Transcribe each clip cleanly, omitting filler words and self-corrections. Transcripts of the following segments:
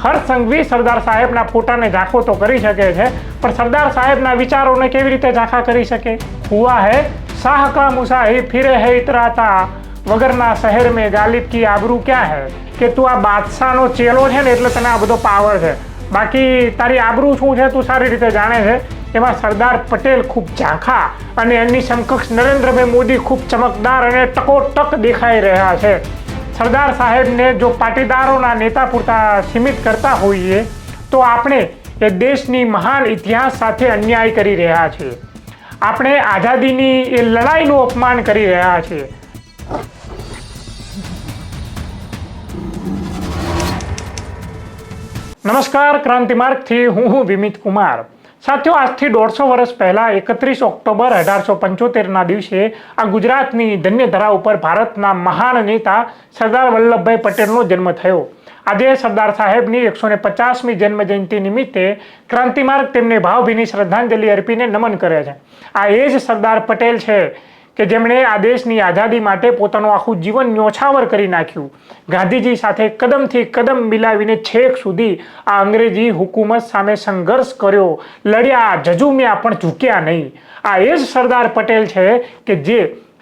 હર્ષ સંઘવી સરદાર સાહેબના ફોટાને ઝાંખો તો કરી શકે છે, પણ સરદાર સાહેબના વિચારોને કેવી રીતે ઝાંખા કરી શકે? હુઆ હૈ શાહ કા મુસાહિબ ફિરે હૈ ઇતરાતા, વગરના શહેર મેં ગાલિબ કી આબરૂ ક્યાં હૈ? કે તું આ બાદશાહનો ચેલો છે ને એટલે તને આ બધો પાવર છે, બાકી તારી આબરૂ શું છે તું સારી રીતે જાણે છે. એમાં સરદાર પટેલ ખૂબ ઝાંખા અને એમની સમકક્ષ નરેન્દ્રભાઈ મોદી ખૂબ ચમકદાર અને ટકોટક દેખાઈ રહ્યા છે. સરદાર સાહેબને જો પાટીદારોના નેતા પૂરતા સીમિત કરતા હોઈએ તો આપણે એ દેશની મહાન ઇતિહાસ સાથે અન્યાય કરી રહ્યા છીએ. આપણે આઝાદીની એ લડાઈનું અપમાન કરી રહ્યા છીએ. નમસ્કાર, ક્રાંતિ માર્ગથી હું વિમિત કુમાર. સાથીઓ, આજથી 150 વર્ષ પહેલાં 31 ઓક્ટોબર 1875ના દિવસે આ ગુજરાતની ધન્યધરા ઉપર ભારતના મહાન નેતા સરદાર વલ્લભભાઈ પટેલનો જન્મ થયો. આજે સરદાર સાહેબની 150મી જન્મજયંતિ નિમિત્તે ક્રાંતિમાર્ગ તેમને ભાવભીની શ્રદ્ધાંજલિ અર્પીને નમન કરે છે. આ એ જ સરદાર પટેલ છે કે જેમણે આ દેશની આઝાદી માટે પોતાનું આખું જીવન ન્યોછાવર કરી નાખ્યું. ગાંધીજી સાથે કદમથી કદમ મિલાવીને છેક સુધી આ અંગ્રેજી હુકુમત સામે સંઘર્ષ કર્યો, લડ્યા, ઝઝૂમ્યા, પણ ઝૂક્યા નહીં. આ એ જ સરદાર પટેલ છે કે જે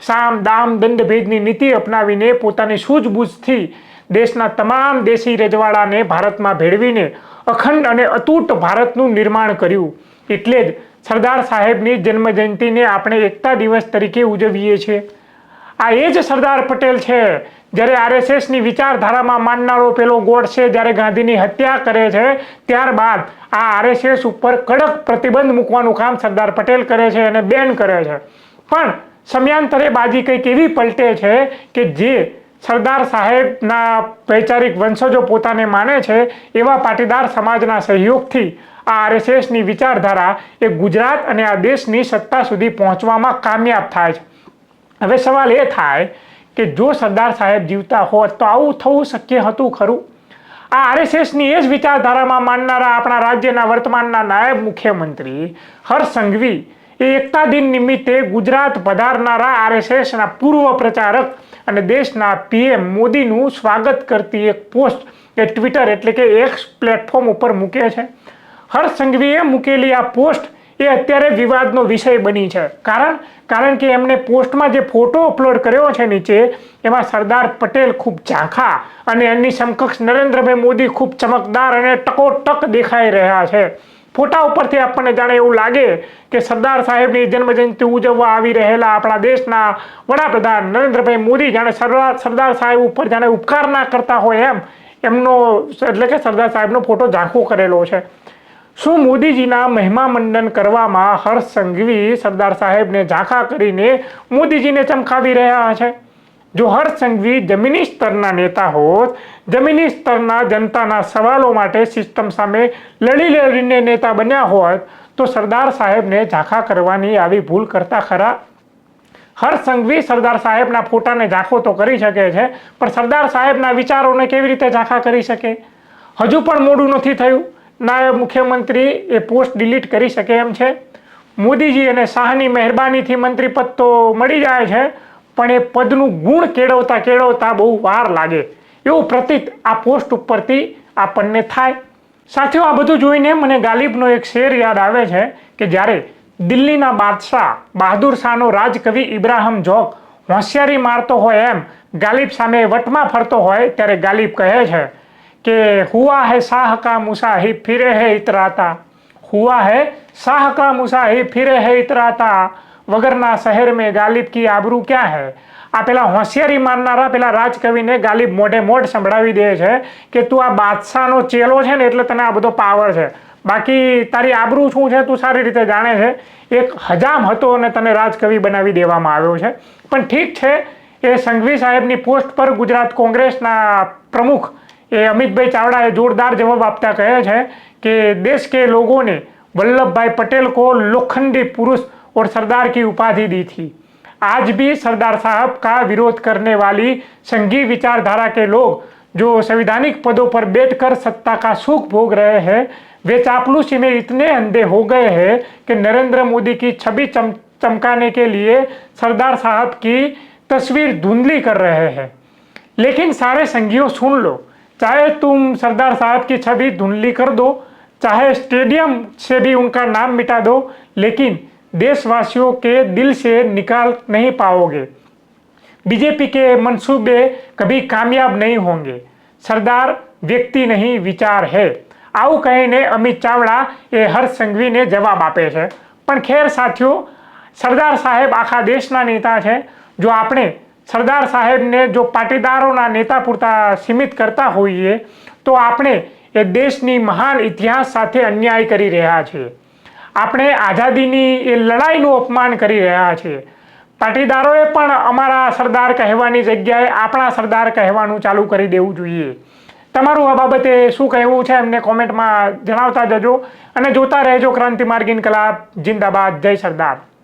સામ દામ દંડ ભેદની નીતિ અપનાવીને પોતાની સૂઝબૂઝથી દેશના તમામ દેશી રજવાડાને ભારતમાં ભેળવીને અખંડ અને અતૂટ ભારતનું નિર્માણ કર્યું. એટલે જ સરદાર સાહેબની જન્મજયંતિને આપણે એકતા દિવસ તરીકે ઉજવીએ છીએ. આ એ જ સરદાર પટેલ છે જ્યારે આરએસએસની વિચારધારામાં માનનારો પેલો ગોડસે જ્યારે ગાંધીની હત્યા કરે છે ત્યારબાદ આ આરએસએસ ઉપર કડક પ્રતિબંધ મૂકવાનું કામ સરદાર પટેલ કરે છે અને બેન કરે છે. પણ સમયાંતરે બાજી કંઈક એવી પલટે છે કે જે સરદાર સાહેબના વૈચારિક વંશજો પોતાને માને છે એવા પાટીદાર સમાજના સહયોગથી આ આરએસએસની વિચારધારા એ ગુજરાત અને આ દેશની સત્તા સુધી પહોંચવામાં કામયાબ થાય છે. હવે સવાલ એ થાય કે જો સરદાર સાહેબ જીવતા હોત તો આવું થવું શક્ય હતું ખરું? આ આરએસએસની એ જ વિચારધારામાં માનનારા આપણા રાજ્યના વર્તમાનના નાયબ મુખ્યમંત્રી હર્ષ સંઘવી એ એકતા દિન નિમિત્તે ગુજરાત પધારનારા આરએસએસના પૂર્વ પ્રચારક અને દેશના પીએમ મોદીનું સ્વાગત કરતી એક પોસ્ટ એ ટ્વિટર એટલે કે એક્સ પ્લેટફોર્મ ઉપર મૂકે છે. હર્ષ સંઘવીએ મૂકેલી આ પોસ્ટ એ અત્યારે વિવાદનો વિષય બની છે. કારણ કે એમને પોસ્ટમાં જે ફોટો અપલોડ કર્યો છે નીચે એમાં સરદાર પટેલ ખૂબ ઝાંખા અને એમની સમકક્ષ નરેન્દ્રભાઈ મોદી ખૂબ ચમકદાર અને ટકોટક દેખાઈ રહ્યા છે. ફોટા ઉપરથી આપણને જાણે એવું લાગે કે સરદાર સાહેબની જન્મજયંતિ ઉજવવા આવી રહેલા આપણા દેશના વડાપ્રધાન નરેન્દ્રભાઈ મોદી જાણે સરદાર સાહેબ ઉપર જાણે ઉપકાર ના કરતા હોય એમનો એટલે કે સરદાર સાહેબનો ફોટો ઝાંખો કરેલો છે. શું મોદીજીના મહિમા મંડન કરવામાં હર્ષ સંઘવી સરદાર સાહેબને ઝાંખા કરીને મોદીજીને ચમકાવી રહ્યા છે? જો હર્ષ સંઘવી જમીની સ્તરના નેતા હોત, જમીની સ્તરના જનતાના સવાલો માટે સિસ્ટમ સામે લડીને નેતા બન્યા હોત તો સરદાર સાહેબને ઝાંખા કરવાની આવી ભૂલ કરતા ખરા? હર્ષ સંઘવી સરદાર સાહેબના ફોટાને ઝાંખો તો કરી શકે છે, પણ સરદાર સાહેબના વિચારોને કેવી રીતે ઝાંખા કરી શકે? હજુ પણ મોડું નથી થયું. નાયબ મુખ્યમંત્રી એ પોસ્ટ ડિલીટ કરી શકે એમ છે. મોદીજી અને શાહની મહેરબાનીથી મંત્રી પદ તો મળી જાય છે, પણ એ પદનું ગુણ કેળવતા બહુ વાર લાગે એવું પ્રતીત આ પોસ્ટ ઉપરથી આપણને થાય. સાથીઓ, આ બધું જોઈને મને ગાલિબનો એક શેર યાદ આવે છે કે જ્યારે દિલ્હીના બાદશાહ બહાદુર શાહનો રાજકવિ ઇબ્રાહિમ જોગ હોશિયારી મારતો હોય એમ ગાલિબ સામે વટમાં ફરતો હોય ત્યારે ગાલિબ કહે છે કે હુઆ હૈ શાહ કા મુસાહિબ ફિરે હૈ ઇતરાતા, હુઆ હૈ શાહ કા મુસાહિબ ફિરે હૈ ઇતરાતા, વગરના શહેર મેં ગાલિબ કી આબરૂ ક્યાં હૈ? આ પેલા હોશિયારી મારનારા પેલા રાજકવિને ગાલિબ મોઢે મોઢ સંભળાવી દે છે કે તું આ બાદશાહનો ચેલો છે ને એટલે તને આ બધો પાવર છે, બાકી તારી આબરૂ શું છે તું સારી રીતે જાણે છે. એક હજામ હતો અને તને રાજકવિ બનાવી દેવામાં આવ્યો છે. પણ ઠીક છે, એ સંઘવી સાહેબની પોસ્ટ પર ગુજરાત કોંગ્રેસના પ્રમુખ એ અમિતભાઈ ચાવડાએ જોરદાર જવાબ આપતા કહે છે કે देश के लोगों ने वल्लभ भाई पटेल को लोखंडी पुरुष और सरदार की उपाधि दी थी. आज भी सरदार साहब का विरोध करने वाली संघी विचारधारा के लोग जो संवैधानिक पदों पर बैठकर सत्ता का सुख भोग रहे हैं वे चापलूसी में इतने अंधे हो गए हैं कि नरेंद्र मोदी की छवि चमकाने के लिए सरदार साहब की तस्वीर धुंधली कर रहे हैं. लेकिन सारे संघियों सुन लो, चाहे तुम सरदार साहब की छवि धुंधली कर दो, चाहे स्टेडियम से भी उनका नाम मिटा दो, लेकिन देशवासियों के दिल से निकाल नहीं पाओगे। बीजेपी के मंसूबे कभी कामयाब नहीं होंगे। सरदार व्यक्ति नहीं विचार है। આવું કહીને અમિત ચાવડા એ હર્ષ સંઘવીને જવાબ આપે છે। પણ ખેર સાથીઓ, સરદાર સાહેબ આખા દેશના નેતા છે। જો આપણે સરદાર સાહેબને જો પાટીદારોના નેતા પૂરતા સીમિત કરતા હોઈએ તો આપણે એ દેશની મહાન ઇતિહાસ સાથે અન્યાય કરી રહ્યા છીએ। આપણે આઝાદીની એ લડાઈનું અપમાન કરી રહ્યા છીએ। પાટીદારોએ પણ અમારા સરદાર કહેવાની જગ્યાએ આપણા સરદાર કહેવાનું ચાલુ કરી દેવું જોઈએ। તમારું આ બાબતે શું કહેવું છે એમને કોમેન્ટમાં જણાવતા જજો અને જોતા રહેજો ક્રાંતિ માર્ગ ઇન્કલાબ। જિંદાબાદ, જય સરદાર।